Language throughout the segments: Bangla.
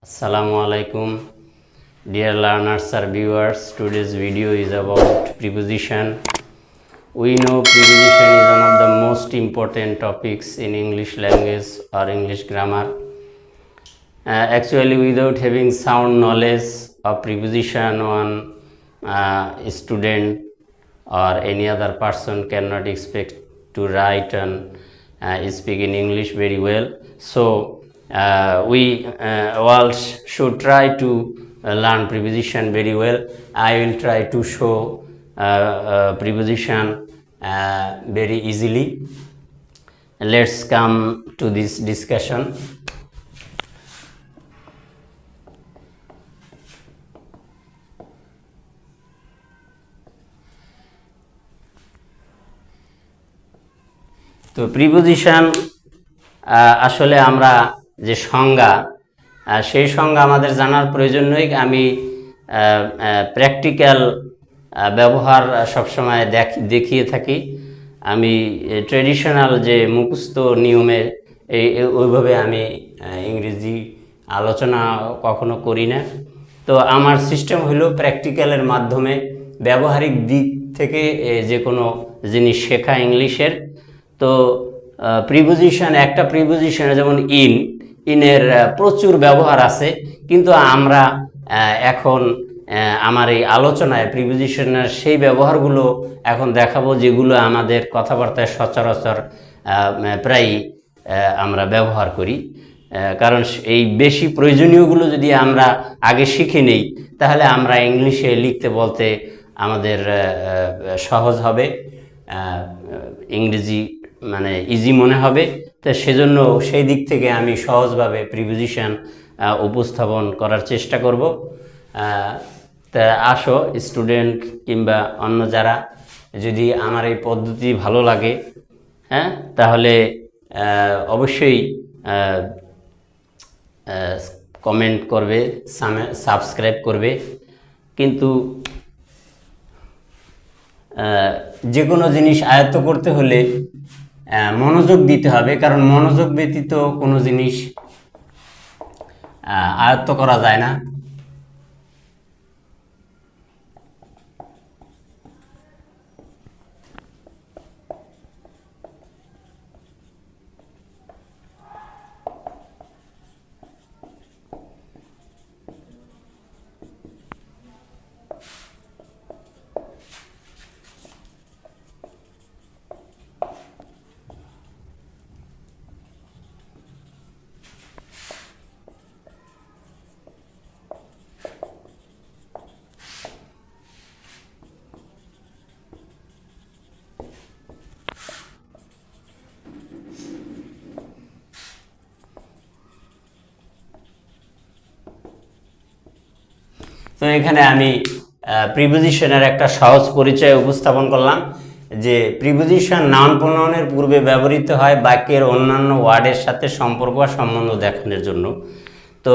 Assalamu alaikum, dear learners or viewers. Today's video is about preposition. We know preposition is one of the most important topics in English language or English grammar. Actually, without having sound knowledge of preposition, one student or any other person cannot expect to write and speak in English very well. So we all should try to learn preposition very well. I will try to show preposition very easily. Let's come to this discussion. তো প্রিপোজিশন আসলে আমরা যে সংজ্ঞা সেই সংজ্ঞা আমাদের জানার প্রয়োজন নেই। আমি প্র্যাকটিক্যাল ব্যবহার সবসময় দেখিয়ে থাকি। আমি ট্রেডিশনাল যে মুখস্থ নিয়মে ওইভাবে আমি ইংরেজি আলোচনা কখনো করি না। তো আমার সিস্টেম হলো প্র্যাকটিক্যালের মাধ্যমে ব্যবহারিক দিক থেকে যে কোনো জিনিস শেখা ইংলিশের। তো প্রিপোজিশন, একটা প্রিপোজিশন যেমন ইনের প্রচুর ব্যবহার আছে, কিন্তু আমরা এখন আমার এই আলোচনায় প্রিপোজিশনের সেই ব্যবহারগুলো এখন দেখাবো যেগুলো আমাদের কথাবার্তায় সচরাচর প্রায় আমরা ব্যবহার করি। কারণ এই বেশি প্রয়োজনীয়গুলো যদি আমরা আগে শিখে নেই তাহলে আমরা ইংলিশে লিখতে বলতে আমাদের সহজ হবে, ইংরেজি মানে ইজি মনে হবে। তো সেজন্য সেই দিক থেকে আমি সহজভাবে প্রিপোজিশন উপস্থাপন করার চেষ্টা করব। তা আসো স্টুডেন্ট কিংবা অন্য যারা, যদি আমার এই পদ্ধতি ভালো লাগে তাহলে অবশ্যই কমেন্ট করবে, সাবস্ক্রাইব করবে। কিন্তু যে কোনো জিনিস আয়ত্ত করতে হলে মনোযোগ দিতে হবে, কারণ মনোযোগ ব্যতীত কোনো জিনিস আয়ত্ত করা যায় না। তো এখানে আমি প্রিপোজিশনের একটা সহজ পরিচয় উপস্থাপন করলাম যে প্রিপোজিশন নাউন প্রোনাউনের পূর্বে ব্যবহৃত হয় বাক্যের অন্যান্য ওয়ার্ডের সাথে সম্পর্ক বা সম্বন্ধ দেখানোর জন্য। তো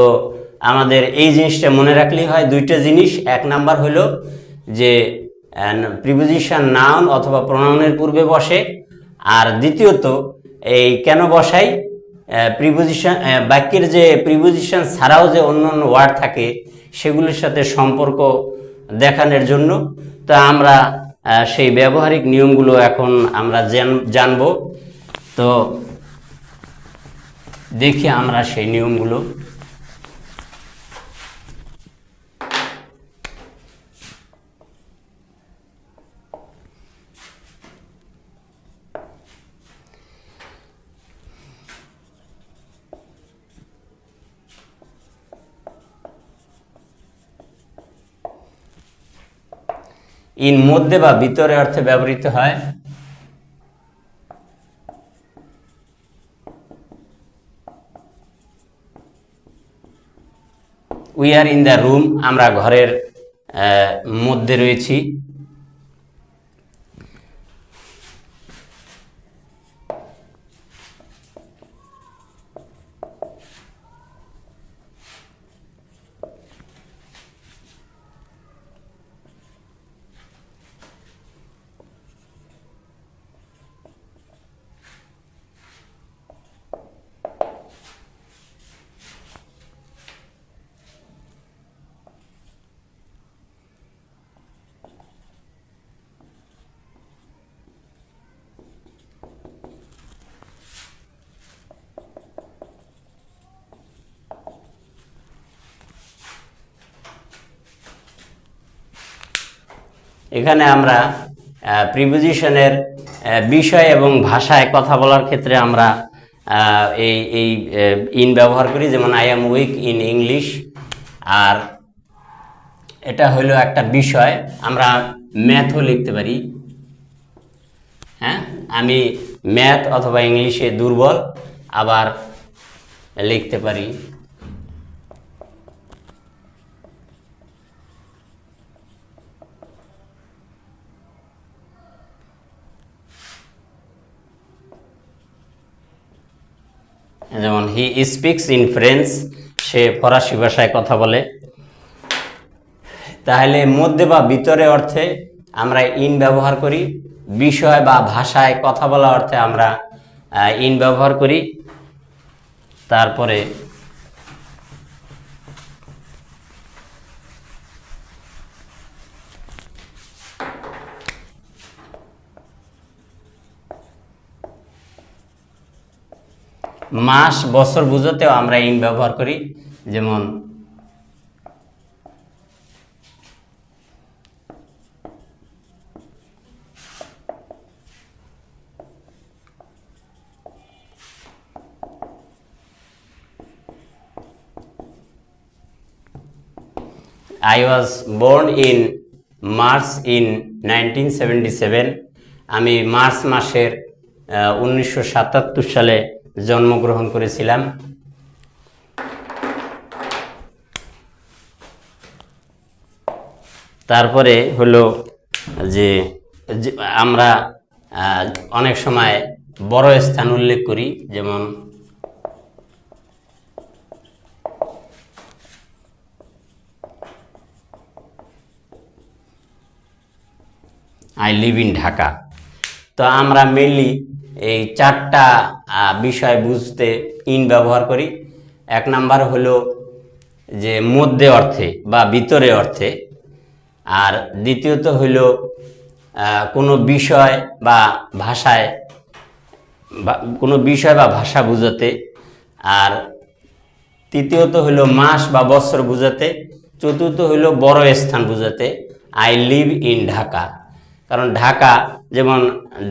আমাদের এই জিনিসটা মনে রাখলেই হয়। দুইটা জিনিস, এক নাম্বার হলো যে প্রিপোজিশন নাউন অথবা প্রোনাউনের পূর্বে বসে, আর দ্বিতীয়ত এই কেন বসাই, প্রিপোজিশন বাক্যের যে প্রিপোজিশন ছাড়াও যে অন্যান্য ওয়ার্ড থাকে সেগুলির সাথে সম্পর্ক দেখানোর জন্য। তো আমরা সেই ব্যবহারিক নিয়মগুলো এখন আমরা জানব। তো দেখি আমরা সেই নিয়মগুলো। ইন মধ্যে বা ভিতরে অর্থে ব্যবহৃত হয়। We are in the room, আমরা ঘরের মধ্যে রয়েছি। এখানে আমরা প্রিপোজিশনের বিষয় এবং ভাষায় কথা বলার ক্ষেত্রে আমরা এই ইন ব্যবহার করি, যেমন I am weak in English. আর এটা হলো একটা বিষয়, আমরা ম্যাথও লিখতে পারি। হ্যাঁ, আমি ম্যাথ অথবা ইংলিশে দুর্বল, আবার লিখতে পারি যেমন হি স্পিক্স ইন ফ্রেঞ্চ, সে ফরাসি ভাষায় কথা বলে। তাহলে মধ্যে বা ভিতরে অর্থে আমরা ইন ব্যবহার করি, বিষয় বা ভাষায় কথা বলা অর্থে আমরা ইন ব্যবহার করি। তারপরে মাস বছর বুঝাতেও আমরা ইন ব্যবহার করি, যেমন I was born in March in 1977, আমি মার্চ মাসের 1977 সালে জন্মগ্রহণ করেছিলাম। তারপরে হলো যে আমরা অনেক সময় বড় স্থান উল্লেখ করি, যেমন আই লিভ ইন ঢাকা। তো আমরা মেনলি এই চারটা বিষয় বুঝতে ইন ব্যবহার করি। এক নাম্বার হলো যে মধ্যে অর্থে বা ভিতরে অর্থে, আর দ্বিতীয়ত হইল কোনো বিষয় বা ভাষায় কোনো বিষয় বা ভাষা বুঝাতে, আর তৃতীয়ত হইল মাস বা বছর বুঝাতে, চতুর্থ হইল বড় স্থান বুঝাতে আই লিভ ইন ঢাকা। কারণ ঢাকা, যেমন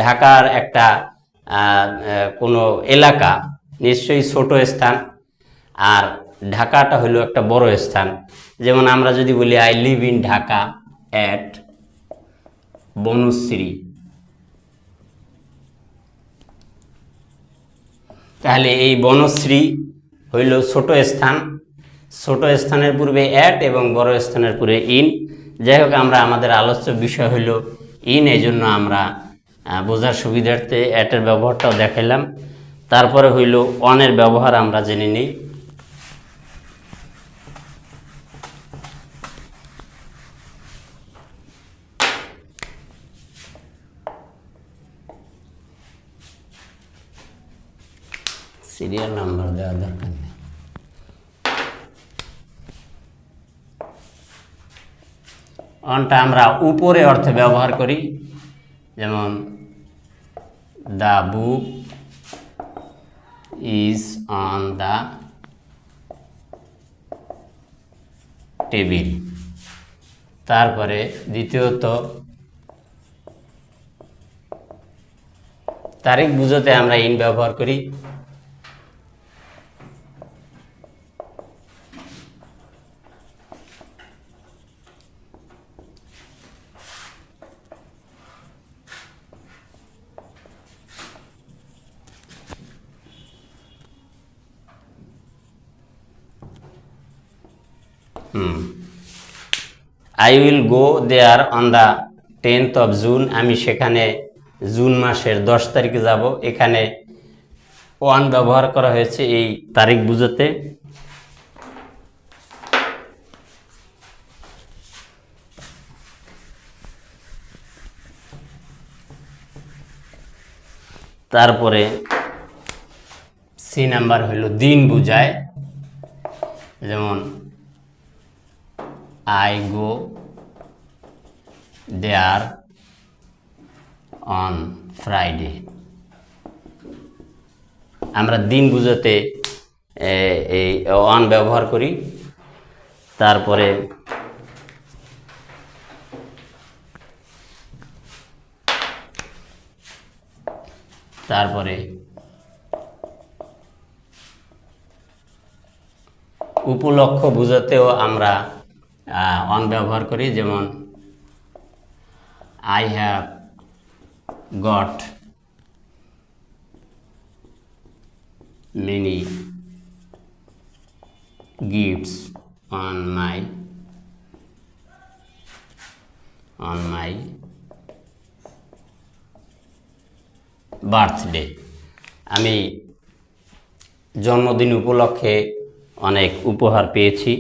ঢাকার একটা কোনো এলাকা নিশ্চয়ই ছোট স্থান, আর ঢাকাটা হলো একটা বড় স্থান। যেমন আমরা যদি বলি I live in Dhaka at Banasree, তাহলে এই বনশ্রী হইল ছোট স্থান, ছোট স্থানের পূর্বে অ্যাট এবং বড় স্থানের পূর্বে ইন। যাই হোক, আমরা আমাদের আলোচ্য বিষয় হইল ইন, এই জন্য আমরা বোঝার সুবিধার্থে অ্যাটের ব্যবহারটাও দেখাইলাম। তারপরে হইল অনের ব্যবহার আমরা জেনে নিই। সিরিয়াল নাম্বার দেওয়া দরকার নেই। অনটা আমরা উপরে অর্থে ব্যবহার করি, যেমন the book is on the table. তারপরে দ্বিতীয়ত তারিখ বুঝাতে আমরা ইন ব্যবহার করি। I will go there on the 10th of June, আমি সেখানে জুন মাসের 10 তারিখে যাব। এখানে ওয়ান ব্যবহার করা হয়েছে এই তারিখ বুঝাতে। তারপরে সি নাম্বার হইল দিন বুঝায়, যেমন I go there on Friday. আমরা দিন বুঝাতে এই অন ব্যবহার করি। তারপরে তারপরে উপলক্ষ বোঝাতেও আমরা অন ব্যবহার করি, যেমন I have got many gifts on my birthday. আমি জন্মদিন উপলক্ষে অনেক উপহার পেয়েছি।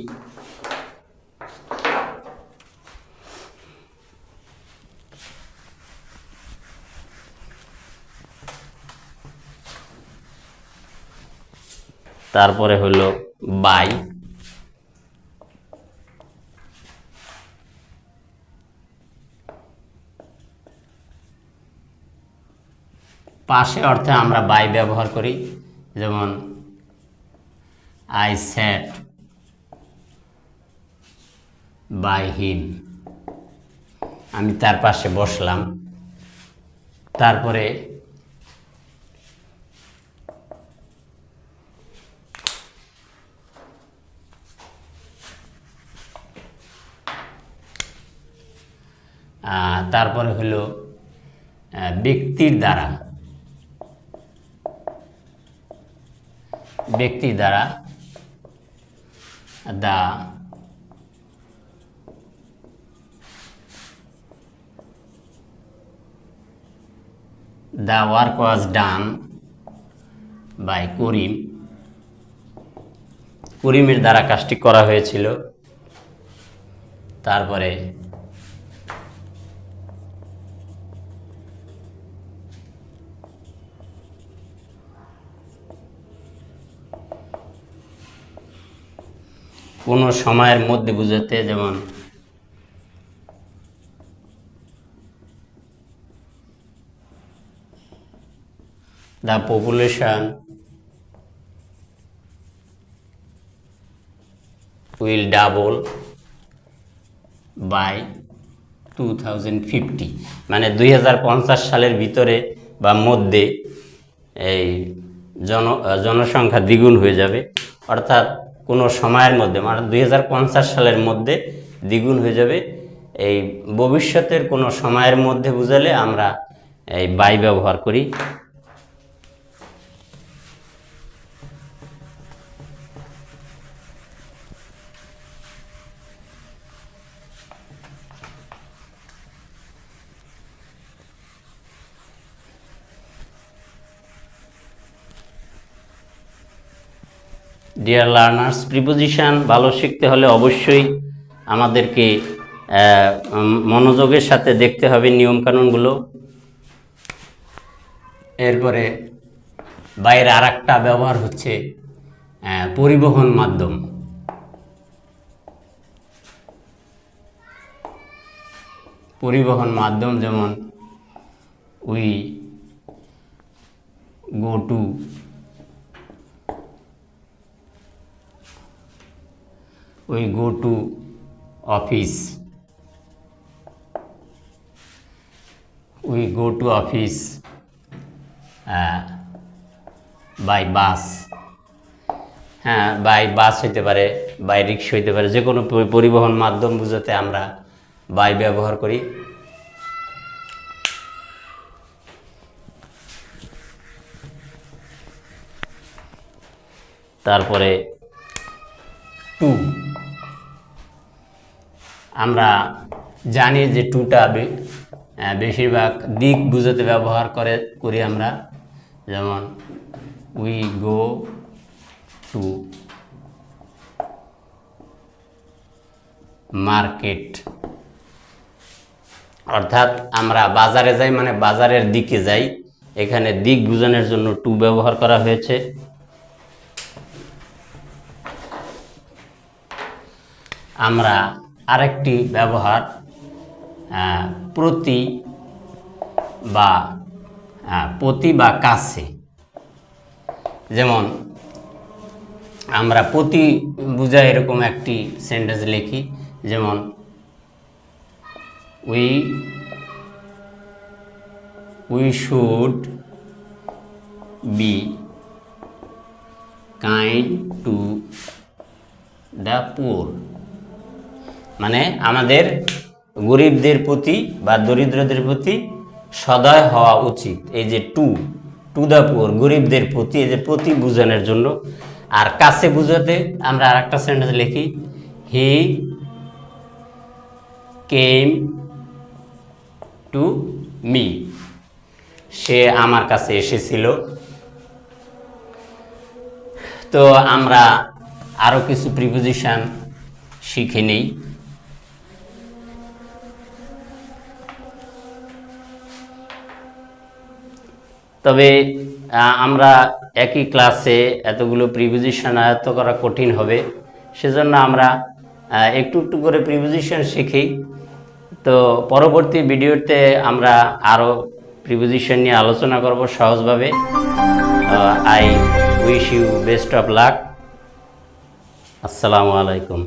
তারপরে হলো বাই, পাশে অর্থে আমরা বাই ব্যবহার করি, যেমন আই স্যাট বাই হিম, আমি তার পাশে বসলাম। তারপরে তারপরে হলো ব্যক্তির দ্বারা, the work was done by করিম, করিমের দ্বারা কাজটি করা হয়েছিল। তারপরে কোনো সময়ের মধ্যে বোঝাতে, যেমন the population will double by 2050, মানে 2050 সালের ভিতরে বা মধ্যে এই জনসংখ্যা দ্বিগুণ হয়ে যাবে, অর্থাৎ কোনো সময়ের মধ্যে, মানে 2050 সালের মধ্যে দ্বিগুণ হয়ে যাবে। এই ভবিষ্যতের কোনো সময়ের মধ্যে বোঝালে আমরা এই বাই ব্যবহার করি। ডিয়ার লার্নার্স, প্রিপোজিশন ভালো শিখতে হলে অবশ্যই আমাদেরকে মনোযোগের সাথে দেখতে হবে নিয়মকানুনগুলো। এরপরে বাইরে আর একটা ব্যবহার হচ্ছে পরিবহন মাধ্যম। পরিবহন মাধ্যম, যেমন we go to office, by bus। হ্যাঁ, বাই বাস হইতে পারে, বাই রিক্সা হইতে পারে, যে কোনো পরিবহন মাধ্যম বোঝাতে আমরা বাই ব্যবহার করি। তারপরে টু, আমরা জানি যে টুটা বেশিরভাগ দিক বুঝাতে ব্যবহার করি আমরা, যেমন উই গো টু মার্কেট, অর্থাৎ আমরা বাজারে যাই, মানে বাজারের দিকে যাই। এখানে দিক বোঝানোর জন্য টু ব্যবহার করা হয়েছে। আমরা আরেকটি ব্যবহার প্রতি বা কাছে, যেমন আমরা প্রতি বুঝায় এরকম একটি সেন্টেন্স লিখি, যেমন we should be kind to the poor, মানে আমাদের গরিবদের প্রতি বা দরিদ্রদের প্রতি সদয় হওয়া উচিত। এই যে টু দ্য পুর, গরিবদের প্রতি, এই যে প্রতি বোঝানোর জন্য। আর কাছে বুঝাতে আমরা আরেকটা সেন্টেন্স লিখি, হি কেম টু মি, সে আমার কাছে এসেছিল। তো আমরা আরো কিছু প্রিপোজিশন শিখে নেই। তবে আমরা একই ক্লাসে এতগুলো প্রিপোজিশন আয়ত্ত করা কঠিন হবে, সেজন্য আমরা একটু একটু করে প্রিপোজিশন শিখি। তো পরবর্তী ভিডিওতে আমরা আরও প্রিপোজিশন নিয়ে আলোচনা করব সহজভাবে। I wish you best of luck. আসসালামু আলাইকুম।